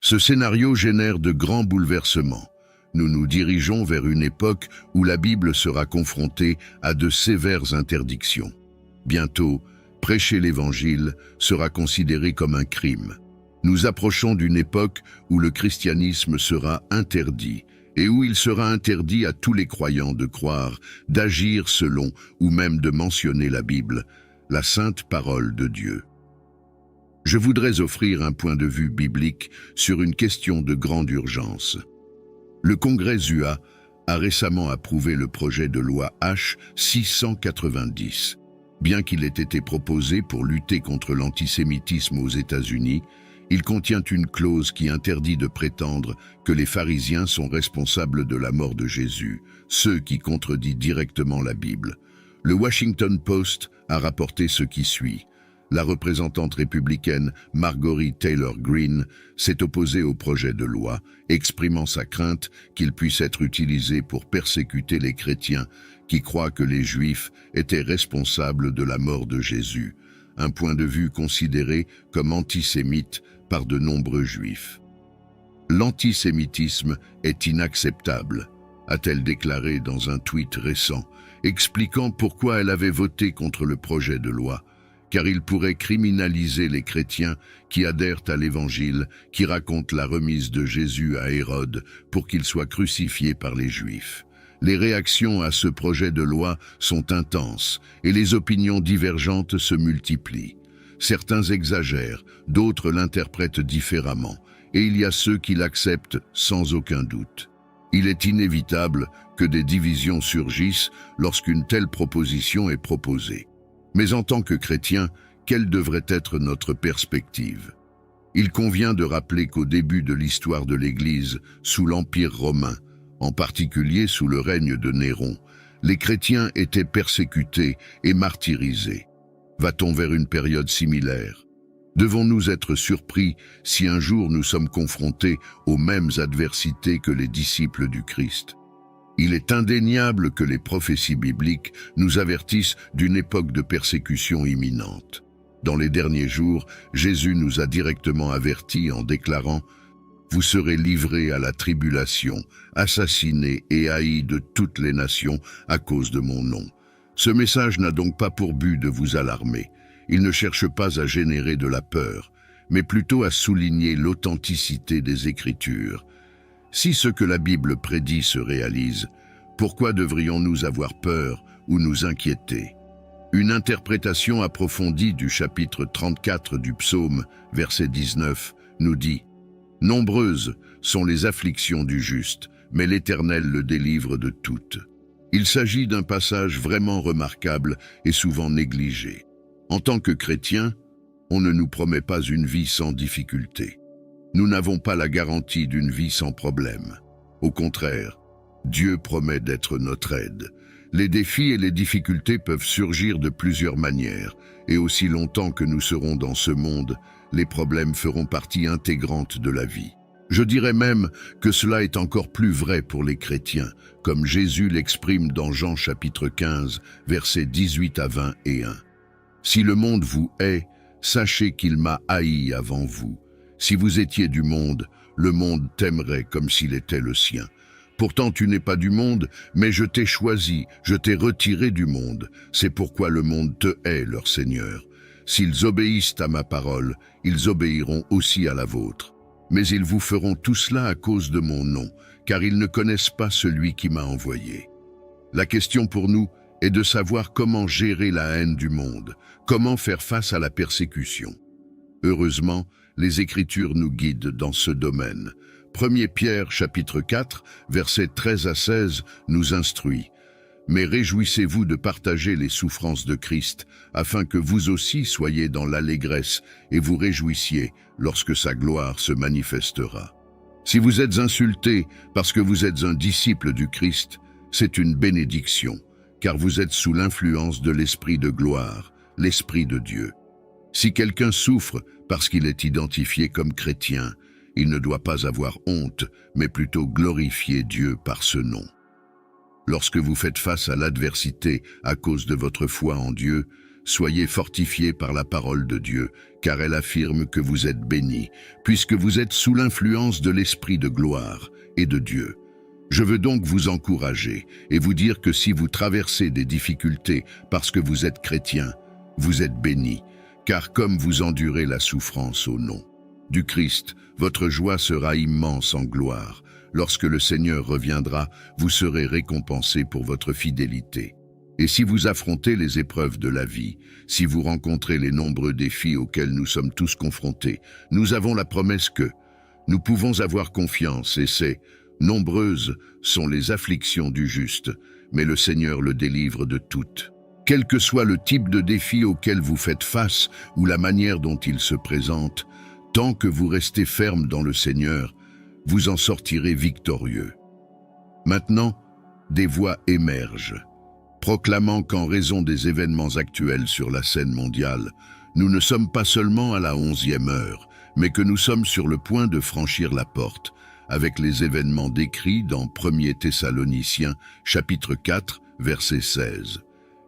Ce scénario génère de grands bouleversements. Nous nous dirigeons vers une époque où la Bible sera confrontée à de sévères interdictions. Bientôt, prêcher l'Évangile sera considéré comme un crime. Nous approchons d'une époque où le christianisme sera interdit et où il sera interdit à tous les croyants de croire, d'agir selon ou même de mentionner la Bible, la sainte parole de Dieu. Je voudrais offrir un point de vue biblique sur une question de grande urgence. Le Congrès ZUA a récemment approuvé le projet de loi H-690. Bien qu'il ait été proposé pour lutter contre l'antisémitisme aux États-Unis, il contient une clause qui interdit de prétendre que les pharisiens sont responsables de la mort de Jésus, ce qui contredit directement la Bible. Le Washington Post a rapporté ce qui suit. La représentante républicaine Marjorie Taylor Greene s'est opposée au projet de loi, exprimant sa crainte qu'il puisse être utilisé pour persécuter les chrétiens qui croient que les Juifs étaient responsables de la mort de Jésus, un point de vue considéré comme antisémite par de nombreux Juifs. L'antisémitisme est inacceptable, a-t-elle déclaré dans un tweet récent, expliquant pourquoi elle avait voté contre le projet de loi, car il pourrait criminaliser les chrétiens qui adhèrent à l'Évangile, qui raconte la remise de Jésus à Hérode pour qu'il soit crucifié par les Juifs. Les réactions à ce projet de loi sont intenses et les opinions divergentes se multiplient. Certains exagèrent, d'autres l'interprètent différemment, et il y a ceux qui l'acceptent sans aucun doute. Il est inévitable que des divisions surgissent lorsqu'une telle proposition est proposée. Mais en tant que chrétiens, quelle devrait être notre perspective? Il convient de rappeler qu'au début de l'histoire de l'Église, sous l'Empire romain, en particulier sous le règne de Néron, les chrétiens étaient persécutés et martyrisés. Va-t-on vers une période similaire? Devons-nous être surpris si un jour nous sommes confrontés aux mêmes adversités que les disciples du Christ? Il est indéniable que les prophéties bibliques nous avertissent d'une époque de persécution imminente. Dans les derniers jours, Jésus nous a directement avertis en déclarant « Vous serez livrés à la tribulation, assassinés et haïs de toutes les nations à cause de mon nom. » Ce message n'a donc pas pour but de vous alarmer. Il ne cherche pas à générer de la peur, mais plutôt à souligner l'authenticité des Écritures. Si ce que la Bible prédit se réalise, pourquoi devrions-nous avoir peur ou nous inquiéter? Une interprétation approfondie du chapitre 34 du psaume, verset 19, nous dit « Nombreuses sont les afflictions du juste, mais l'Éternel le délivre de toutes. » Il s'agit d'un passage vraiment remarquable et souvent négligé. En tant que chrétiens, on ne nous promet pas une vie sans difficulté. Nous n'avons pas la garantie d'une vie sans problème. Au contraire, Dieu promet d'être notre aide. Les défis et les difficultés peuvent surgir de plusieurs manières, et aussi longtemps que nous serons dans ce monde, les problèmes feront partie intégrante de la vie. Je dirais même que cela est encore plus vrai pour les chrétiens, comme Jésus l'exprime dans Jean chapitre 15, versets 18 à 20 et 1. « Si le monde vous hait, sachez qu'il m'a haï avant vous. Si vous étiez du monde, le monde t'aimerait comme s'il était le sien. Pourtant tu n'es pas du monde, mais je t'ai choisi, je t'ai retiré du monde. C'est pourquoi le monde te hait, leur Seigneur. S'ils obéissent à ma parole, ils obéiront aussi à la vôtre. Mais ils vous feront tout cela à cause de mon nom, car ils ne connaissent pas celui qui m'a envoyé. » La question pour nous est de savoir comment gérer la haine du monde, comment faire face à la persécution. Heureusement, les Écritures nous guident dans ce domaine. 1 Pierre chapitre 4, versets 13 à 16 nous instruit. « Mais réjouissez-vous de partager les souffrances de Christ, afin que vous aussi soyez dans l'allégresse et vous réjouissiez lorsque sa gloire se manifestera. Si vous êtes insultés parce que vous êtes un disciple du Christ, c'est une bénédiction, car vous êtes sous l'influence de l'Esprit de gloire, l'Esprit de Dieu. Si quelqu'un souffre parce qu'il est identifié comme chrétien, il ne doit pas avoir honte, mais plutôt glorifier Dieu par ce nom. Lorsque vous faites face à l'adversité à cause de votre foi en Dieu, Soyez fortifiés par la parole de Dieu, car elle affirme que vous êtes bénis, puisque vous êtes sous l'influence de l'Esprit de gloire et de Dieu. Je veux donc vous encourager et vous dire que si vous traversez des difficultés parce que vous êtes chrétien, vous êtes bénis, car comme vous endurez la souffrance au nom du Christ, votre joie sera immense en gloire. Lorsque le Seigneur reviendra, vous serez récompensés pour votre fidélité. Et si vous affrontez les épreuves de la vie, si vous rencontrez les nombreux défis auxquels nous sommes tous confrontés, nous avons la promesse que nous pouvons avoir confiance et c'est nombreuses sont les afflictions du juste, mais le Seigneur le délivre de toutes. Quel que soit le type de défi auquel vous faites face ou la manière dont il se présente, tant que vous restez ferme dans le Seigneur, vous en sortirez victorieux. Maintenant, des voix émergent, proclamant qu'en raison des événements actuels sur la scène mondiale, nous ne sommes pas seulement à la 11e heure, mais que nous sommes sur le point de franchir la porte, avec les événements décrits dans 1er Thessaloniciens, chapitre 4, verset 16,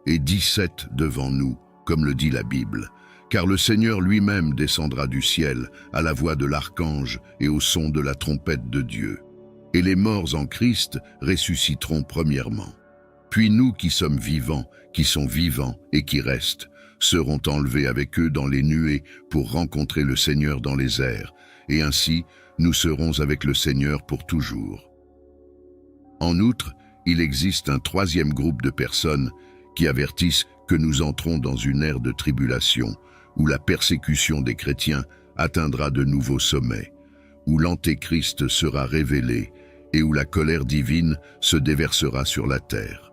et 17 devant nous, comme le dit la Bible. Car le Seigneur lui-même descendra du ciel à la voix de l'archange et au son de la trompette de Dieu. Et les morts en Christ ressusciteront premièrement. Puis nous qui sommes vivants, qui sont vivants et qui restent, seront enlevés avec eux dans les nuées pour rencontrer le Seigneur dans les airs, et ainsi nous serons avec le Seigneur pour toujours. En outre, il existe un troisième groupe de personnes qui avertissent que nous entrons dans une ère de tribulation, où la persécution des chrétiens atteindra de nouveaux sommets, où l'Antéchrist sera révélé et où la colère divine se déversera sur la terre.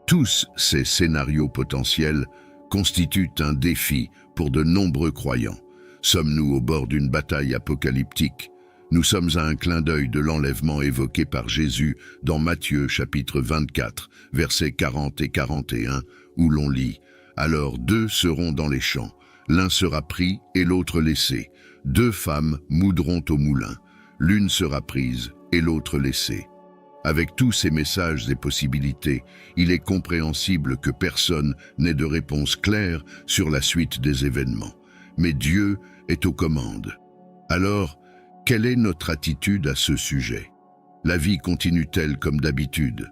Tous ces scénarios potentiels constituent un défi pour de nombreux croyants. Sommes-nous au bord d'une bataille apocalyptique? Nous sommes à un clin d'œil de l'enlèvement évoqué par Jésus dans Matthieu chapitre 24, versets 40 et 41, où l'on lit « Alors 2 seront dans les champs, l'un sera pris et l'autre laissé. 2 femmes moudront au moulin, l'une sera prise et l'autre laissée. » Avec tous ces messages et possibilités, il est compréhensible que personne n'ait de réponse claire sur la suite des événements. Mais Dieu est aux commandes. Alors, quelle est notre attitude à ce sujet? La vie continue-t-elle comme d'habitude?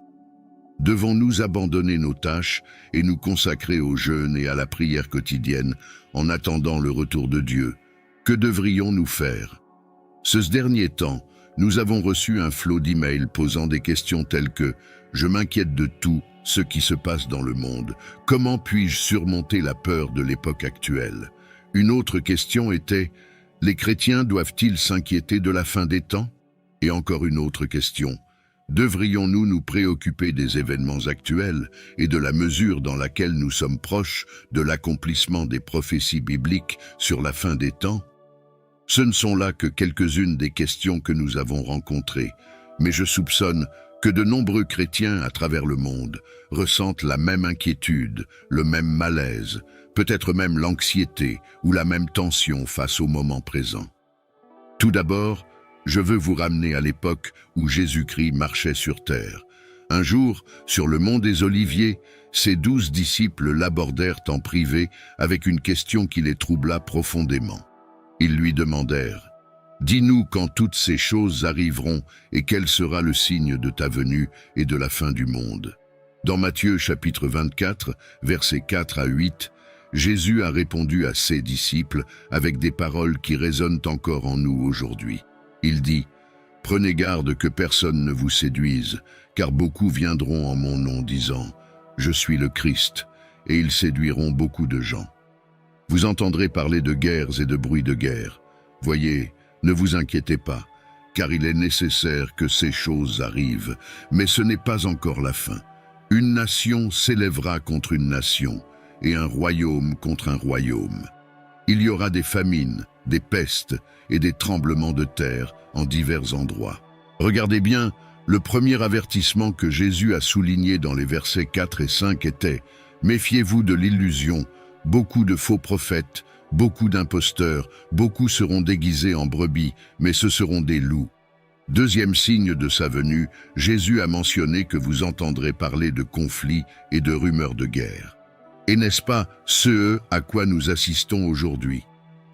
Devons-nous abandonner nos tâches et nous consacrer au jeûne et à la prière quotidienne en attendant le retour de Dieu? Que devrions-nous faire? Ce dernier temps, nous avons reçu un flot d'emails posant des questions telles que « Je m'inquiète de tout ce qui se passe dans le monde. Comment puis-je surmonter la peur de l'époque actuelle ?» Une autre question était « Les chrétiens doivent-ils s'inquiéter de la fin des temps ?» Et encore une autre question « Devrions-nous nous préoccuper des événements actuels et de la mesure dans laquelle nous sommes proches de l'accomplissement des prophéties bibliques sur la fin des temps ?» Ce ne sont là que quelques-unes des questions que nous avons rencontrées, mais je soupçonne que de nombreux chrétiens à travers le monde ressentent la même inquiétude, le même malaise, peut-être même l'anxiété ou la même tension face au moment présent. Tout d'abord, je veux vous ramener à l'époque où Jésus-Christ marchait sur terre. Un jour, sur le mont des Oliviers, ses 12 disciples l'abordèrent en privé avec une question qui les troubla profondément. Ils lui demandèrent « Dis-nous quand toutes ces choses arriveront et quel sera le signe de ta venue et de la fin du monde. » Dans Matthieu chapitre 24, versets 4 à 8, Jésus a répondu à ses disciples avec des paroles qui résonnent encore en nous aujourd'hui. Il dit « Prenez garde que personne ne vous séduise, car beaucoup viendront en mon nom disant « Je suis le Christ » et ils séduiront beaucoup de gens. Vous entendrez parler de guerres et de bruits de guerre. Voyez, ne vous inquiétez pas, car il est nécessaire que ces choses arrivent, mais ce n'est pas encore la fin. Une nation s'élèvera contre une nation, et un royaume contre un royaume. Il y aura des famines, des pestes et des tremblements de terre en divers endroits. Regardez bien, le premier avertissement que Jésus a souligné dans les versets 4 et 5 était « Méfiez-vous de l'illusion, beaucoup de faux prophètes, beaucoup d'imposteurs, beaucoup seront déguisés en brebis, mais ce seront des loups. » Deuxième signe de sa venue, Jésus a mentionné que vous entendrez parler de conflits et de rumeurs de guerre. Et n'est-ce pas ce à quoi nous assistons aujourd'hui?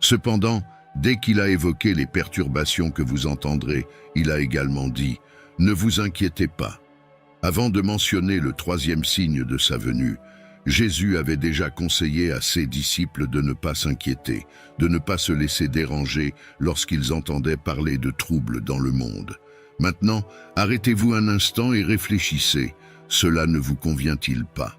Cependant, dès qu'il a évoqué les perturbations que vous entendrez, il a également dit « Ne vous inquiétez pas ». Avant de mentionner le troisième signe de sa venue, Jésus avait déjà conseillé à ses disciples de ne pas s'inquiéter, de ne pas se laisser déranger lorsqu'ils entendaient parler de troubles dans le monde. Maintenant, arrêtez-vous un instant et réfléchissez, cela ne vous convient-il pas?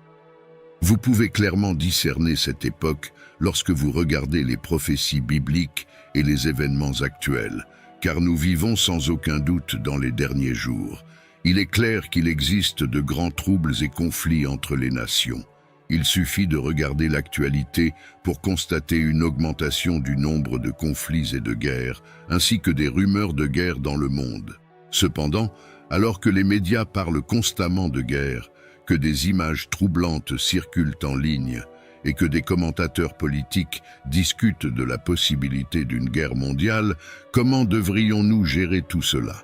Vous pouvez clairement discerner cette époque lorsque vous regardez les prophéties bibliques et les événements actuels, car nous vivons sans aucun doute dans les derniers jours. Il est clair qu'il existe de grands troubles et conflits entre les nations. Il suffit de regarder l'actualité pour constater une augmentation du nombre de conflits et de guerres, ainsi que des rumeurs de guerre dans le monde. Cependant, alors que les médias parlent constamment de guerre, que des images troublantes circulent en ligne et que des commentateurs politiques discutent de la possibilité d'une guerre mondiale, comment devrions-nous gérer tout cela?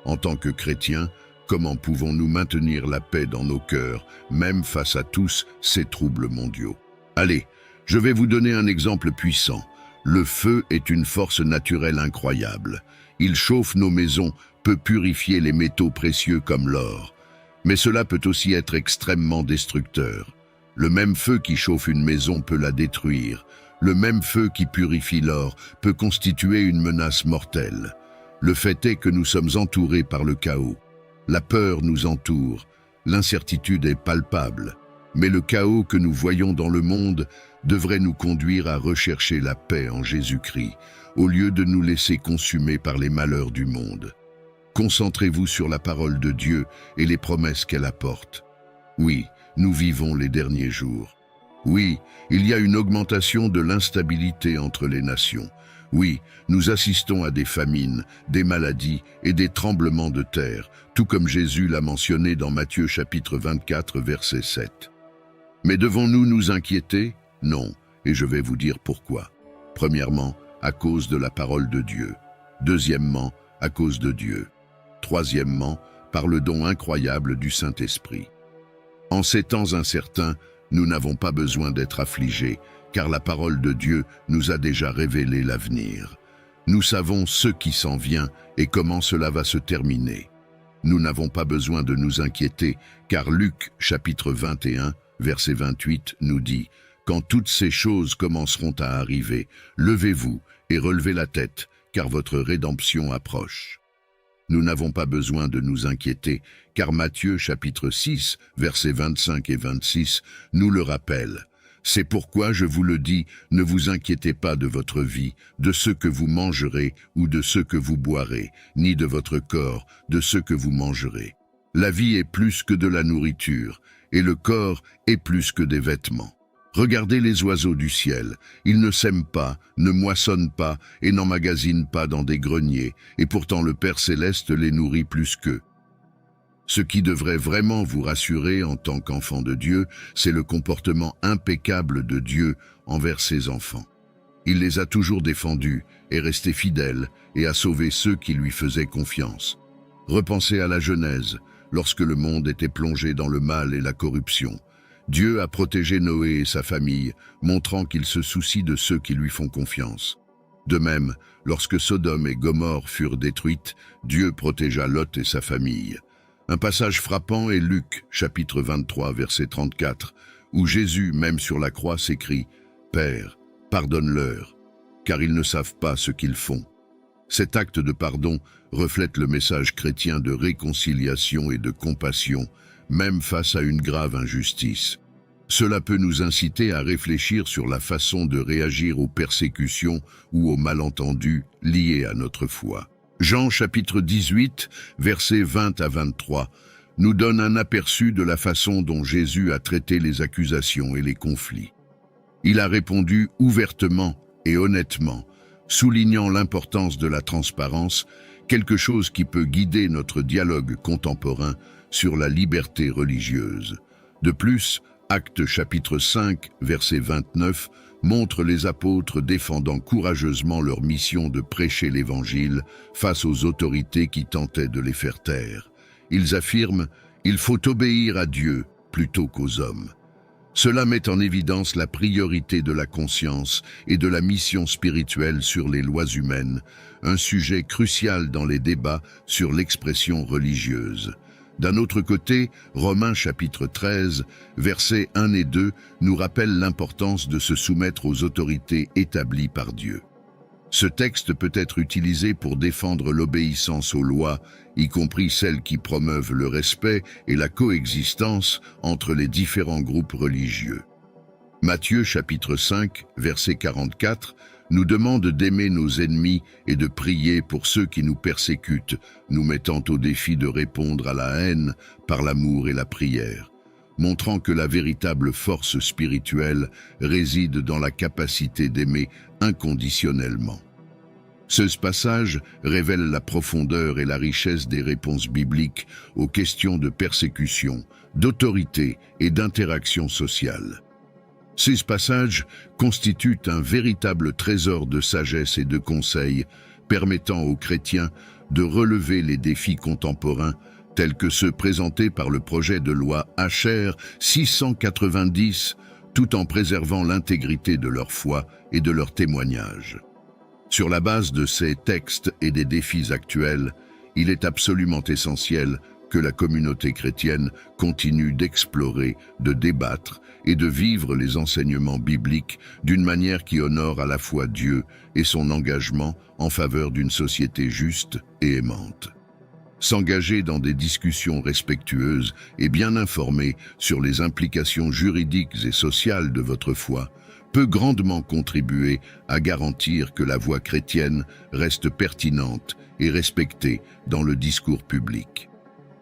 En tant que chrétiens, comment pouvons-nous maintenir la paix dans nos cœurs, même face à tous ces troubles mondiaux? Allez, je vais vous donner un exemple puissant. Le feu est une force naturelle incroyable. Il chauffe nos maisons, peut purifier les métaux précieux comme l'or. Mais cela peut aussi être extrêmement destructeur. Le même feu qui chauffe une maison peut la détruire. Le même feu qui purifie l'or peut constituer une menace mortelle. Le fait est que nous sommes entourés par le chaos. La peur nous entoure. L'incertitude est palpable. Mais le chaos que nous voyons dans le monde devrait nous conduire à rechercher la paix en Jésus-Christ, au lieu de nous laisser consumer par les malheurs du monde. Concentrez-vous sur la parole de Dieu et les promesses qu'elle apporte. Oui, nous vivons les derniers jours. Oui, il y a une augmentation de l'instabilité entre les nations. Oui, nous assistons à des famines, des maladies et des tremblements de terre, tout comme Jésus l'a mentionné dans Matthieu chapitre 24, verset 7. Mais devons-nous nous inquiéter? Non, et je vais vous dire pourquoi. Premièrement, à cause de la parole de Dieu. Deuxièmement, à cause de Dieu. Troisièmement, par le don incroyable du Saint-Esprit. En ces temps incertains, nous n'avons pas besoin d'être affligés, car la parole de Dieu nous a déjà révélé l'avenir. Nous savons ce qui s'en vient et comment cela va se terminer. Nous n'avons pas besoin de nous inquiéter, car Luc, chapitre 21, verset 28, nous dit « Quand toutes ces choses commenceront à arriver, levez-vous et relevez la tête, car votre rédemption approche. » Nous n'avons pas besoin de nous inquiéter, car Matthieu chapitre 6, versets 25 et 26, nous le rappelle. C'est pourquoi je vous le dis, ne vous inquiétez pas de votre vie, de ce que vous mangerez ou de ce que vous boirez, ni de votre corps, de ce que vous mangerez. La vie est plus que de la nourriture, et le corps est plus que des vêtements. Regardez les oiseaux du ciel, ils ne sèment pas, ne moissonnent pas et n'emmagasinent pas dans des greniers, et pourtant le Père Céleste les nourrit plus qu'eux. Ce qui devrait vraiment vous rassurer en tant qu'enfant de Dieu, c'est le comportement impeccable de Dieu envers ses enfants. Il les a toujours défendus, est resté fidèle et a sauvé ceux qui lui faisaient confiance. Repensez à la Genèse, lorsque le monde était plongé dans le mal et la corruption. Dieu a protégé Noé et sa famille, montrant qu'il se soucie de ceux qui lui font confiance. De même, lorsque Sodome et Gomorrhe furent détruites, Dieu protégea Lot et sa famille. Un passage frappant est Luc, chapitre 23, verset 34, où Jésus, même sur la croix, s'écrie « Père, pardonne-leur, car ils ne savent pas ce qu'ils font. » Cet acte de pardon reflète le message chrétien de réconciliation et de compassion, même face à une grave injustice. Cela peut nous inciter à réfléchir sur la façon de réagir aux persécutions ou aux malentendus liés à notre foi. Jean chapitre 18, versets 20 à 23, nous donne un aperçu de la façon dont Jésus a traité les accusations et les conflits. Il a répondu ouvertement et honnêtement, soulignant l'importance de la transparence, quelque chose qui peut guider notre dialogue contemporain sur la liberté religieuse. De plus, Actes chapitre 5, verset 29, montre les apôtres défendant courageusement leur mission de prêcher l'Évangile face aux autorités qui tentaient de les faire taire. Ils affirment « Il faut obéir à Dieu plutôt qu'aux hommes ». Cela met en évidence la priorité de la conscience et de la mission spirituelle sur les lois humaines, un sujet crucial dans les débats sur l'expression religieuse. D'un autre côté, Romains chapitre 13, versets 1 et 2 nous rappelle l'importance de se soumettre aux autorités établies par Dieu. Ce texte peut être utilisé pour défendre l'obéissance aux lois, y compris celles qui promeuvent le respect et la coexistence entre les différents groupes religieux. Matthieu chapitre 5, verset 44, nous demande d'aimer nos ennemis et de prier pour ceux qui nous persécutent, nous mettant au défi de répondre à la haine par l'amour et la prière, montrant que la véritable force spirituelle réside dans la capacité d'aimer inconditionnellement. Ce passage révèle la profondeur et la richesse des réponses bibliques aux questions de persécution, d'autorité et d'interaction sociale. Ces passages constituent un véritable trésor de sagesse et de conseils permettant aux chrétiens de relever les défis contemporains tels que ceux présentés par le projet de loi HR 690, tout en préservant l'intégrité de leur foi et de leur témoignage. Sur la base de ces textes et des défis actuels, il est absolument essentiel que la communauté chrétienne continue d'explorer, de débattre et de vivre les enseignements bibliques d'une manière qui honore à la fois Dieu et son engagement en faveur d'une société juste et aimante. S'engager dans des discussions respectueuses et bien informées sur les implications juridiques et sociales de votre foi peut grandement contribuer à garantir que la voix chrétienne reste pertinente et respectée dans le discours public.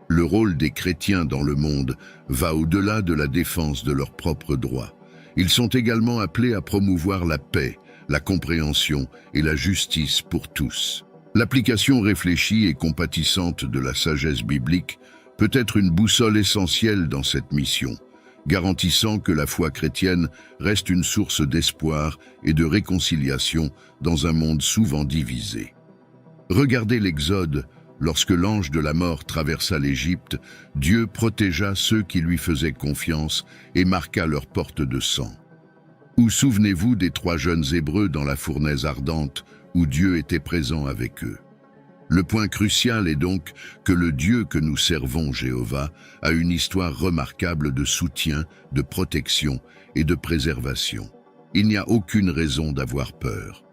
Le rôle des chrétiens dans le monde va au-delà de la défense de leurs propres droits. Ils sont également appelés à promouvoir la paix, la compréhension et la justice pour tous. L'application réfléchie et compatissante de la sagesse biblique peut être une boussole essentielle dans cette mission, garantissant que la foi chrétienne reste une source d'espoir et de réconciliation dans un monde souvent divisé. Regardez l'Exode. Lorsque l'ange de la mort traversa l'Égypte, Dieu protégea ceux qui lui faisaient confiance et marqua leurs portes de sang. Ou souvenez-vous des 3 jeunes Hébreux dans la fournaise ardente, où Dieu était présent avec eux. Le point crucial est donc que le Dieu que nous servons, Jéhovah, a une histoire remarquable de soutien, de protection et de préservation. Il n'y a aucune raison d'avoir peur.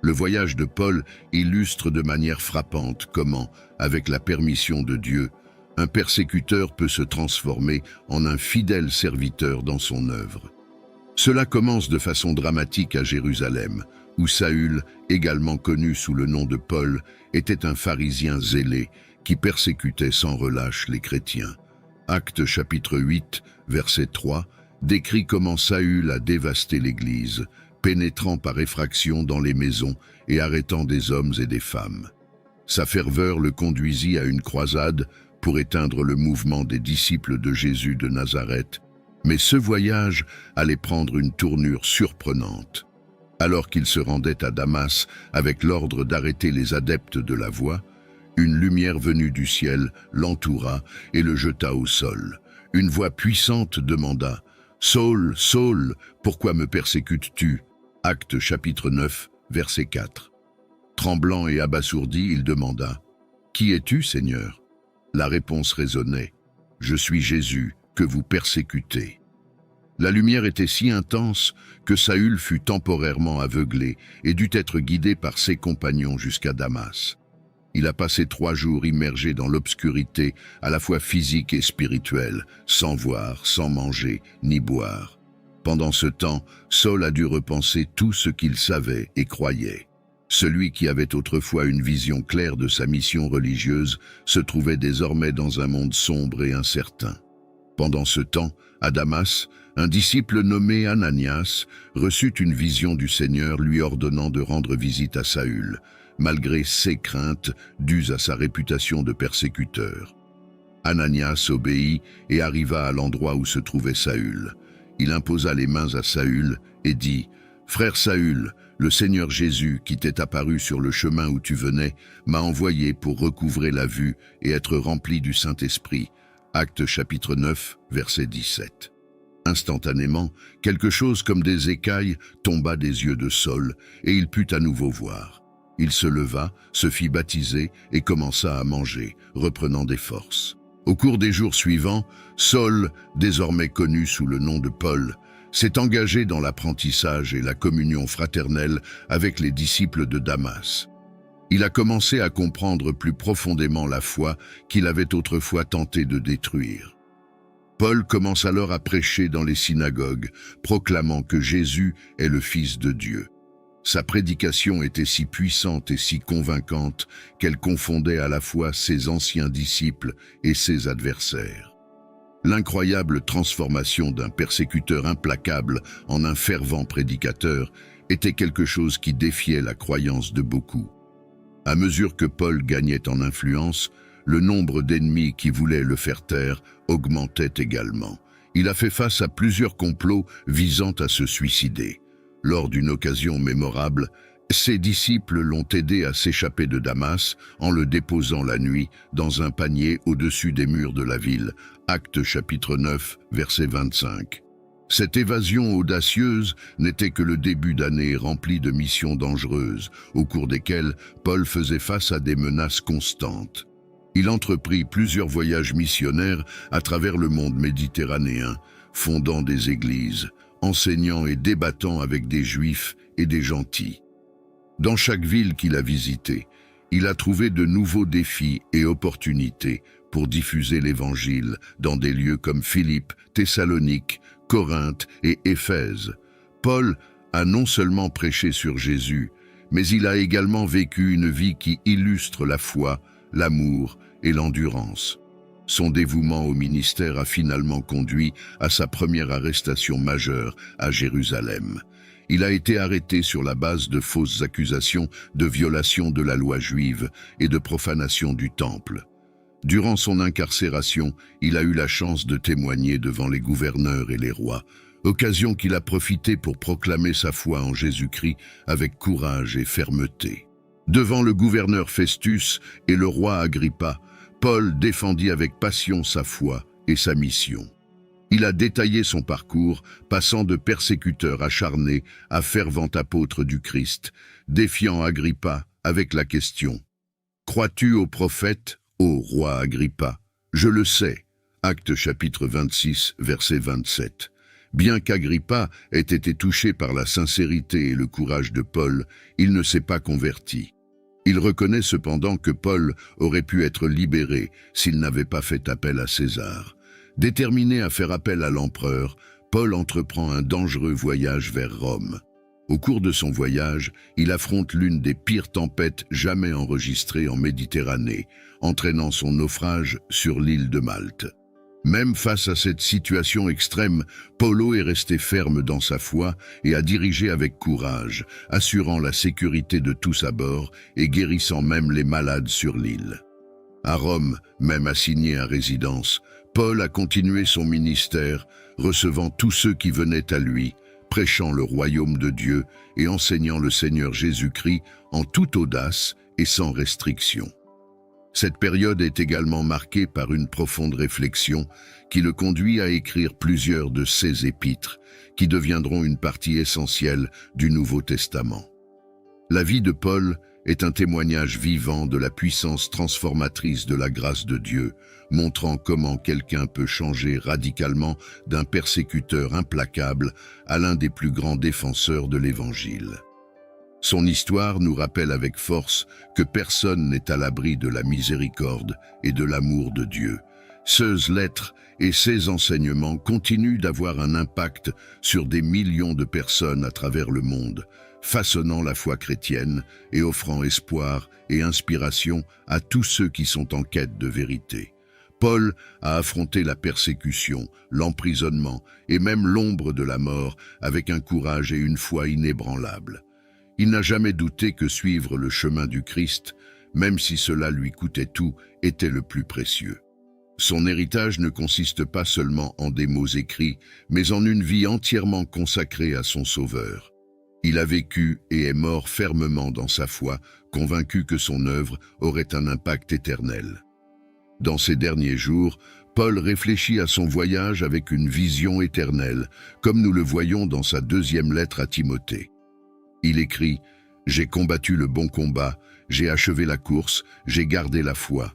Le voyage de Paul illustre de manière frappante comment, avec la permission de Dieu, un persécuteur peut se transformer en un fidèle serviteur dans son œuvre. Cela commence de façon dramatique à Jérusalem, où Saül, également connu sous le nom de Paul, était un pharisien zélé qui persécutait sans relâche les chrétiens. Actes chapitre 8, verset 3, décrit comment Saül a dévasté l'Église, pénétrant par effraction dans les maisons et arrêtant des hommes et des femmes. Sa ferveur le conduisit à une croisade pour éteindre le mouvement des disciples de Jésus de Nazareth, mais ce voyage allait prendre une tournure surprenante. Alors qu'il se rendait à Damas avec l'ordre d'arrêter les adeptes de la voie, une lumière venue du ciel l'entoura et le jeta au sol. Une voix puissante demanda « Saul, Saul, pourquoi me persécutes-tu » Actes chapitre 9, verset 4. Tremblant et abasourdi, il demanda « Qui es-tu, Seigneur » La réponse résonnait « Je suis Jésus, que vous persécutez. » La lumière était si intense que Saül fut temporairement aveuglé et dut être guidé par ses compagnons jusqu'à Damas. Il a passé 3 jours immergé dans l'obscurité, à la fois physique et spirituelle, sans voir, sans manger, ni boire. Pendant ce temps, Saul a dû repenser tout ce qu'il savait et croyait. Celui qui avait autrefois une vision claire de sa mission religieuse se trouvait désormais dans un monde sombre et incertain. Pendant ce temps, à Damas, un disciple nommé Ananias reçut une vision du Seigneur lui ordonnant de rendre visite à Saül, malgré ses craintes dues à sa réputation de persécuteur. Ananias obéit et arriva à l'endroit où se trouvait Saül. Il imposa les mains à Saül et dit « Frère Saül, le Seigneur Jésus, qui t'est apparu sur le chemin où tu venais, m'a envoyé pour recouvrer la vue et être rempli du Saint-Esprit. » Actes chapitre 9, verset 17. Instantanément, quelque chose comme des écailles tomba des yeux de Saul, et il put à nouveau voir. Il se leva, se fit baptiser et commença à manger, reprenant des forces. Au cours des jours suivants, Saul, désormais connu sous le nom de Paul, s'est engagé dans l'apprentissage et la communion fraternelle avec les disciples de Damas. Il a commencé à comprendre plus profondément la foi qu'il avait autrefois tenté de détruire. Paul commence alors à prêcher dans les synagogues, proclamant que Jésus est le Fils de Dieu. Sa prédication était si puissante et si convaincante qu'elle confondait à la fois ses anciens disciples et ses adversaires. L'incroyable transformation d'un persécuteur implacable en un fervent prédicateur était quelque chose qui défiait la croyance de beaucoup. À mesure que Paul gagnait en influence, le nombre d'ennemis qui voulaient le faire taire augmentait également. Il a fait face à plusieurs complots visant à se suicider. Lors d'une occasion mémorable, ses disciples l'ont aidé à s'échapper de Damas en le déposant la nuit dans un panier au-dessus des murs de la ville. Actes chapitre 9, verset 25. Cette évasion audacieuse n'était que le début d'années remplies de missions dangereuses, au cours desquelles Paul faisait face à des menaces constantes. Il entreprit plusieurs voyages missionnaires à travers le monde méditerranéen, fondant des églises, enseignant et débattant avec des juifs et des gentils. Dans chaque ville qu'il a visitée, il a trouvé de nouveaux défis et opportunités pour diffuser l'Évangile dans des lieux comme Philippe, Thessalonique, Corinthe et Éphèse. Paul a non seulement prêché sur Jésus, mais il a également vécu une vie qui illustre la foi, l'amour et l'endurance. Son dévouement au ministère a finalement conduit à sa première arrestation majeure à Jérusalem. Il a été arrêté sur la base de fausses accusations de violation de la loi juive et de profanation du temple. Durant son incarcération, il a eu la chance de témoigner devant les gouverneurs et les rois, occasion qu'il a profité pour proclamer sa foi en Jésus-Christ avec courage et fermeté. Devant le gouverneur Festus et le roi Agrippa, Paul défendit avec passion sa foi et sa mission. Il a détaillé son parcours, passant de persécuteur acharné à fervent apôtre du Christ, défiant Agrippa avec la question « Crois-tu au prophète, ô roi Agrippa ?» Je le sais. Actes chapitre 26, verset 27. Bien qu'Agrippa ait été touché par la sincérité et le courage de Paul, il ne s'est pas converti. Il reconnaît cependant que Paul aurait pu être libéré s'il n'avait pas fait appel à César. Déterminé à faire appel à l'empereur, Paul entreprend un dangereux voyage vers Rome. Au cours de son voyage, il affronte l'une des pires tempêtes jamais enregistrées en Méditerranée, entraînant son naufrage sur l'île de Malte. Même face à cette situation extrême, Paulo est resté ferme dans sa foi et a dirigé avec courage, assurant la sécurité de tous à bord et guérissant même les malades sur l'île. À Rome, même assigné à résidence, Paul a continué son ministère, recevant tous ceux qui venaient à lui, prêchant le royaume de Dieu et enseignant le Seigneur Jésus-Christ en toute audace et sans restriction. Cette période est également marquée par une profonde réflexion qui le conduit à écrire plusieurs de ses épîtres, qui deviendront une partie essentielle du Nouveau Testament. La vie de Paul est un témoignage vivant de la puissance transformatrice de la grâce de Dieu, montrant comment quelqu'un peut changer radicalement d'un persécuteur implacable à l'un des plus grands défenseurs de l'Évangile. Son histoire nous rappelle avec force que personne n'est à l'abri de la miséricorde et de l'amour de Dieu. Ces lettres et ces enseignements continuent d'avoir un impact sur des millions de personnes à travers le monde, façonnant la foi chrétienne et offrant espoir et inspiration à tous ceux qui sont en quête de vérité. Paul a affronté la persécution, l'emprisonnement et même l'ombre de la mort avec un courage et une foi inébranlables. Il n'a jamais douté que suivre le chemin du Christ, même si cela lui coûtait tout, était le plus précieux. Son héritage ne consiste pas seulement en des mots écrits, mais en une vie entièrement consacrée à son Sauveur. Il a vécu et est mort fermement dans sa foi, convaincu que son œuvre aurait un impact éternel. Dans ces derniers jours, Paul réfléchit à son voyage avec une vision éternelle, comme nous le voyons dans sa deuxième lettre à Timothée. Il écrit « J'ai combattu le bon combat, j'ai achevé la course, j'ai gardé la foi.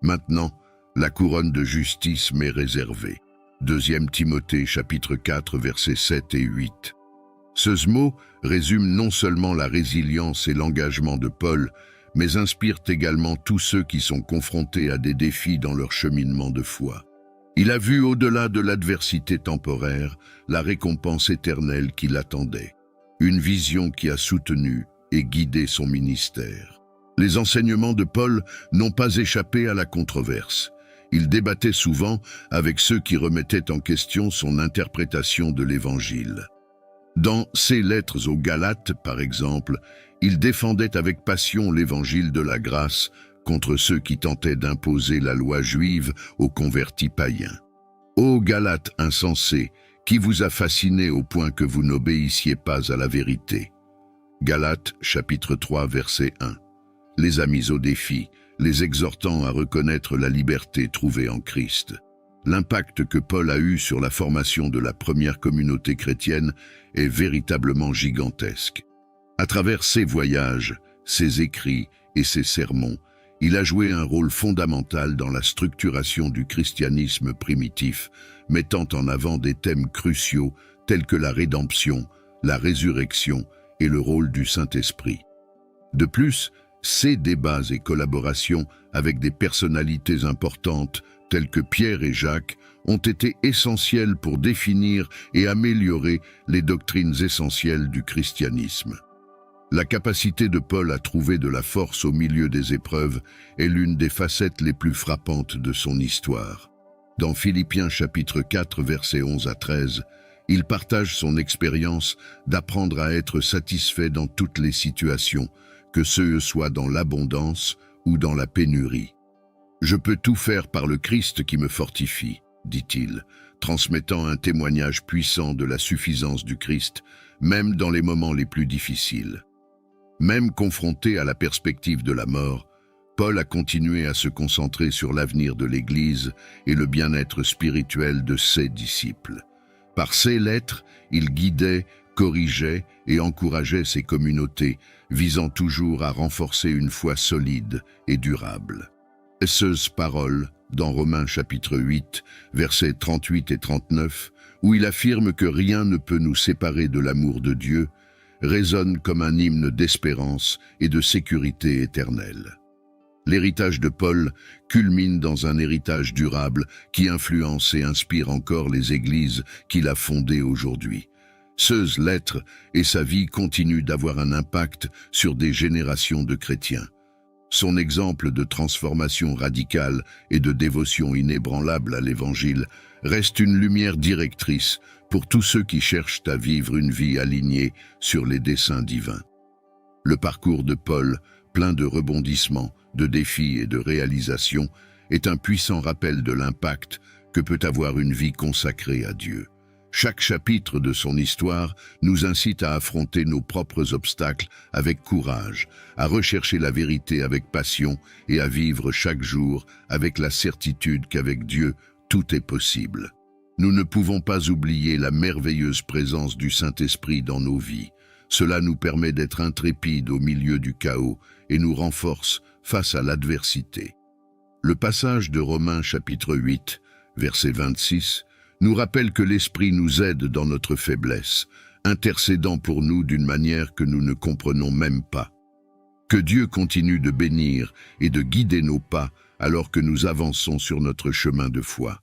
Maintenant, la couronne de justice m'est réservée. » 2 Timothée chapitre 4 versets 7 et 8. Ce mot résume non seulement la résilience et l'engagement de Paul, mais inspire également tous ceux qui sont confrontés à des défis dans leur cheminement de foi. Il a vu au-delà de l'adversité temporaire la récompense éternelle qui l'attendait, une vision qui a soutenu et guidé son ministère. Les enseignements de Paul n'ont pas échappé à la controverse. Il débattait souvent avec ceux qui remettaient en question son interprétation de l'Évangile. Dans ses lettres aux Galates, par exemple, il défendait avec passion l'Évangile de la grâce contre ceux qui tentaient d'imposer la loi juive aux convertis païens. « Ô Galates insensés, qui vous a fasciné au point que vous n'obéissiez pas à la vérité ?» Galates chapitre 3 verset 1. Les a mis au défi, les exhortant à reconnaître la liberté trouvée en Christ. L'impact que Paul a eu sur la formation de la première communauté chrétienne est véritablement gigantesque. À travers ses voyages, ses écrits et ses sermons, il a joué un rôle fondamental dans la structuration du christianisme primitif, mettant en avant des thèmes cruciaux tels que la rédemption, la résurrection et le rôle du Saint-Esprit. De plus, ses débats et collaborations avec des personnalités importantes telles que Pierre et Jacques ont été essentiels pour définir et améliorer les doctrines essentielles du christianisme. La capacité de Paul à trouver de la force au milieu des épreuves est l'une des facettes les plus frappantes de son histoire. Dans Philippiens chapitre 4 versets 11 à 13, il partage son expérience d'apprendre à être satisfait dans toutes les situations, que ce soit dans l'abondance ou dans la pénurie. « Je peux tout faire par le Christ qui me fortifie », dit-il, transmettant un témoignage puissant de la suffisance du Christ, même dans les moments les plus difficiles. Même confronté à la perspective de la mort, Paul a continué à se concentrer sur l'avenir de l'Église et le bien-être spirituel de ses disciples. Par ses lettres, il guidait, corrigeait et encourageait ses communautés, visant toujours à renforcer une foi solide et durable. Ces paroles, dans Romains chapitre 8, versets 38 et 39, où il affirme que rien ne peut nous séparer de l'amour de Dieu, résonnent comme un hymne d'espérance et de sécurité éternelle. L'héritage de Paul culmine dans un héritage durable qui influence et inspire encore les églises qu'il a fondées aujourd'hui. Ces lettres et sa vie continuent d'avoir un impact sur des générations de chrétiens. Son exemple de transformation radicale et de dévotion inébranlable à l'Évangile reste une lumière directrice pour tous ceux qui cherchent à vivre une vie alignée sur les desseins divins. Le parcours de Paul, plein de rebondissements, de défis et de réalisations, est un puissant rappel de l'impact que peut avoir une vie consacrée à Dieu. Chaque chapitre de son histoire nous incite à affronter nos propres obstacles avec courage, à rechercher la vérité avec passion et à vivre chaque jour avec la certitude qu'avec Dieu, tout est possible. Nous ne pouvons pas oublier la merveilleuse présence du Saint-Esprit dans nos vies. Cela nous permet d'être intrépides au milieu du chaos et nous renforce face à l'adversité. Le passage de Romains chapitre 8, verset 26, nous rappelle que l'Esprit nous aide dans notre faiblesse, intercédant pour nous d'une manière que nous ne comprenons même pas. Que Dieu continue de bénir et de guider nos pas alors que nous avançons sur notre chemin de foi.